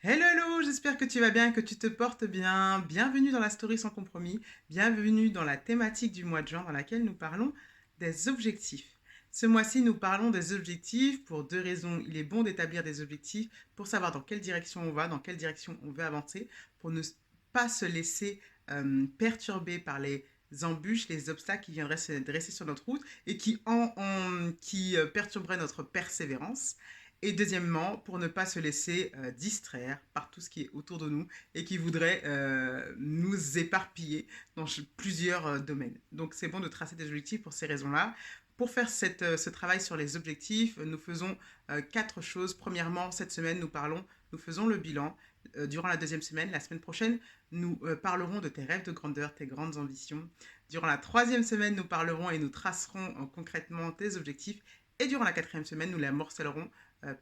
Hello, hello, j'espère que tu vas bien, que tu te portes bien. Bienvenue dans la story sans compromis. Bienvenue dans la thématique du mois de juin dans laquelle nous parlons des objectifs. Ce mois-ci, nous parlons des objectifs pour deux raisons. Il est bon d'établir des objectifs pour savoir dans quelle direction on va, dans quelle direction on veut avancer, pour ne pas se laisser perturber par les embûches, les obstacles qui viendraient se dresser sur notre route et qui perturberaient notre persévérance. Et deuxièmement, pour ne pas se laisser distraire par tout ce qui est autour de nous et qui voudrait nous éparpiller dans plusieurs domaines. Donc c'est bon de tracer des objectifs pour ces raisons-là. Pour faire ce travail sur les objectifs, nous faisons quatre choses. Premièrement, cette semaine, nous faisons le bilan. Durant la deuxième semaine, la semaine prochaine, nous parlerons de tes rêves de grandeur, tes grandes ambitions. Durant la troisième semaine, nous parlerons et nous tracerons concrètement tes objectifs. Et durant la quatrième semaine, nous les morcellerons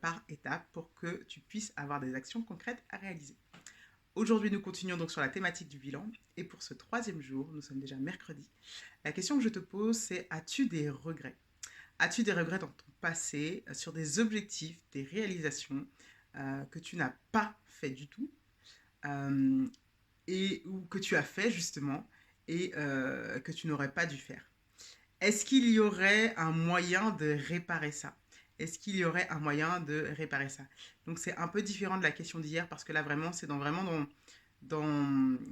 par étapes pour que tu puisses avoir des actions concrètes à réaliser. Aujourd'hui, nous continuons donc sur la thématique du bilan. Et pour ce troisième jour, nous sommes déjà mercredi, la question que je te pose, c'est as-tu des regrets? As-tu des regrets dans ton passé sur des objectifs, des réalisations que tu n'as pas fait du tout euh, ou que tu as fait justement et que tu n'aurais pas dû faire? Est-ce qu'il y aurait un moyen de réparer ça? Est-ce qu'il y aurait un moyen de réparer ça? Donc c'est un peu différent de la question d'hier parce que là vraiment c'est dans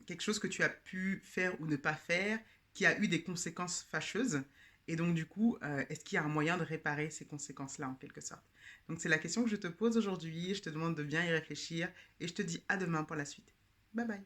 quelque chose que tu as pu faire ou ne pas faire qui a eu des conséquences fâcheuses. Et donc du coup, est-ce qu'il y a un moyen de réparer ces conséquences-là en quelque sorte? Donc c'est la question que je te pose aujourd'hui. Je te demande de bien y réfléchir et je te dis à demain pour la suite. Bye bye.